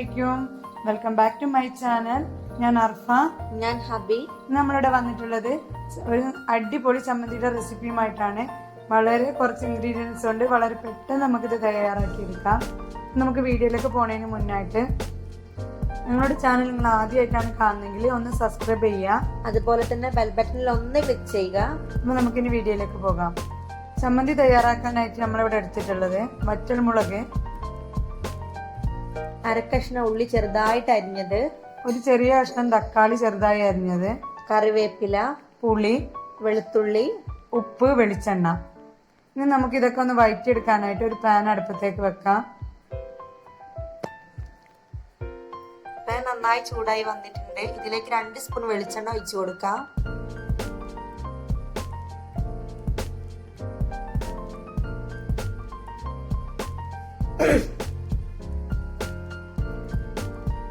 അലൈക്കും. Welcome back to my channel. ഞാൻ അർഫ. ഞാൻ ഹബി. നമ്മളിവിടെ വന്നിട്ടുള്ളത് ഒരു അടിപൊളി ചമ്മന്തിയുടെ റെസിപ്പിയുമായിട്ടാണ്. വളരെ കുറച്ച് ഇൻഗ്രീഡിയൻസ് കൊണ്ട് വളരെ പെട്ടെന്ന് നമുക്കിത് തയ്യാറാക്കിയെടുക്കാം. നമുക്ക് വീഡിയോയിലേക്ക് പോണതിന് മുന്നായിട്ട് നിങ്ങളുടെ ചാനൽ നിങ്ങൾ ആദ്യമായിട്ടാണ് കാണുന്നതെങ്കിൽ ഒന്ന് സബ്സ്ക്രൈബ് ചെയ്യുക. അതുപോലെ തന്നെ ബെൽ ബട്ടണിൽ ഒന്ന് ക്ലിക്ക് ചെയ്യുക. അപ്പോൾ നമുക്കിനി വീഡിയോയിലേക്ക് പോകാം. ചമ്മന്തി തയ്യാറാക്കാനായിട്ട് നമ്മളിവിടെ എടുത്തിട്ടുള്ളത് വറ്റൽമുളക്, അരക്കഷ്ണം ഉള്ളി ചെറുതായിട്ട് അരിഞ്ഞത്, ഒരു ചെറിയ കഷ്ണം തക്കാളി ചെറുതായി അരിഞ്ഞത്, കറിവേപ്പില, പുളി, വെളുത്തുള്ളി, ഉപ്പ്, വെളിച്ചെണ്ണ. ഇനി നമുക്ക് ഇതൊക്കെ ഒന്ന് വഴറ്റിയെടുക്കാനായിട്ട് ഒരു പാൻ അടുപ്പത്തേക്ക് വെക്കാം. പാൻ നന്നായി ചൂടായി വന്നിട്ടുണ്ട്. ഇതിലേക്ക് 2 സ്പൂൺ വെളിച്ചെണ്ണ ഒഴിച്ചു കൊടുക്കാം.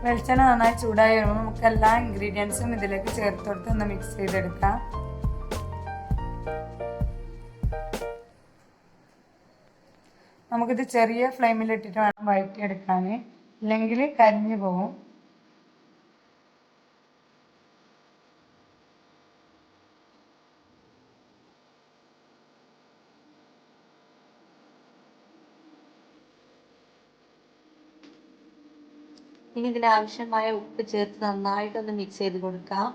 വെളിച്ചെണ്ണ നന്നായി ചൂടായി വരുമ്പോൾ നമുക്ക് എല്ലാ ഇൻഗ്രീഡിയൻസും ഇതിലേക്ക് ചേർത്ത് കൊടുത്ത് ഒന്ന് മിക്സ് ചെയ്തെടുക്കാം. നമുക്കിത് ചെറിയ ഫ്ലെയിമിലിട്ടിട്ട് വേണം വഴറ്റിയെടുക്കാൻ, ഇല്ലെങ്കിൽ കരിഞ്ഞു പോകും. ഇനി ഇതിനാവശ്യമായ ഉപ്പ് ചേർത്ത് നന്നായിട്ടൊന്ന് മിക്സ് ചെയ്ത് കൊടുക്കാം.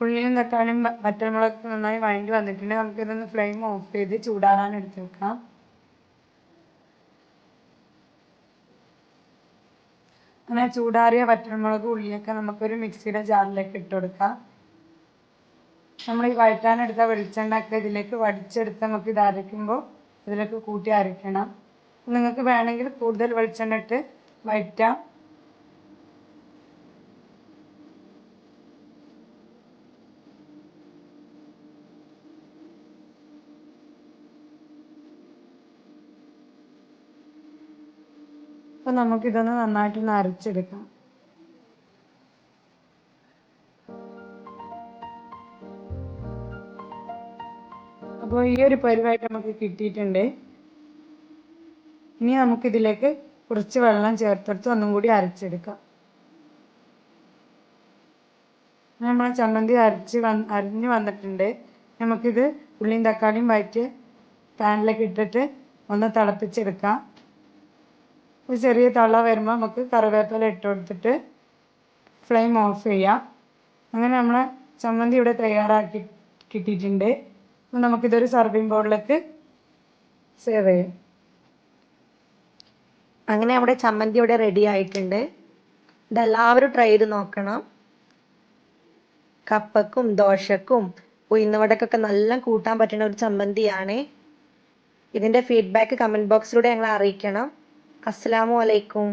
ഉള്ളിയും തക്കാളിയും വറ്റൽമുളകൊക്കെ നന്നായി വഴണ്ടി വന്നിട്ടുണ്ട്. നമുക്കിതൊന്ന് ഫ്ലെയിം ഓഫ് ചെയ്ത് ചൂടാറാൻ എടുത്ത് വെക്കാം. അങ്ങനെ ചൂടാറിയ വറ്റൽമുളക് ഉള്ളിയൊക്കെ നമുക്കൊരു മിക്സിയുടെ ജാറിലേക്ക് ഇട്ട് കൊടുക്കാം. നമ്മൾ ഈ വഴറ്റാനെടുത്ത വെളിച്ചെണ്ണയൊക്കെ ഇതിലേക്ക് വടിച്ചെടുത്ത് നമുക്ക് ഇത് അരയ്ക്കുമ്പോൾ ഇതിലേക്ക് കൂട്ടി അരയ്ക്കണം. നിങ്ങൾക്ക് വേണമെങ്കിൽ കൂടുതൽ വെളിച്ചെണ്ണ ഇട്ട് വഴറ്റാം. അപ്പോൾ നമുക്കിതൊന്ന് നന്നായിട്ടൊന്ന് അരച്ചെടുക്കാം. അപ്പോൾ ഈ ഒരു പരിവായിട്ട് നമുക്ക് കിട്ടിയിട്ടുണ്ട്. ഇനി നമുക്കിതിലേക്ക് കുറച്ച് വെള്ളം ചേർത്തെടുത്ത് ഒന്നും കൂടി അരച്ചെടുക്കാം. നമ്മൾ ചമ്മന്തി അരിഞ്ഞ് വന്നിട്ടുണ്ട്. നമുക്കിത് ഉള്ളിയും തക്കാളിയും വഴറ്റി പാനിലേക്ക് ഇട്ടിട്ട് ഒന്ന് തിളപ്പിച്ചെടുക്കാം. ഒരു ചെറിയ തള വരുമ്പോൾ നമുക്ക് കറിവേപ്പില ഇട്ട് കൊടുത്തിട്ട് ഫ്ലെയിം ഓഫ് ചെയ്യാം. അങ്ങനെ നമ്മളെ ചമ്മന്തി ഇവിടെ തയ്യാറാക്കി കിട്ടിയിട്ടുണ്ട്. നമുക്കിതൊരു സർവിങ് ബൗളിലേക്ക് സേവ് ചെയ്യാം. അങ്ങനെ നമ്മുടെ ചമ്മന്തി ഇവിടെ റെഡി ആയിട്ടുണ്ട്. ഇതെല്ലാവരും ട്രൈ ചെയ്ത് നോക്കണം. കപ്പക്കും ദോശക്കും ഉഴുന്നുവടക്കൊക്കെ നല്ല കൂട്ടാൻ പറ്റുന്ന ഒരു ചമ്മന്തിയാണ്. ഇതിൻ്റെ ഫീഡ്ബാക്ക് കമൻറ്റ് ബോക്സിലൂടെ ഞങ്ങളെ അറിയിക്കണം. അസ്സലാമു അലൈക്കും.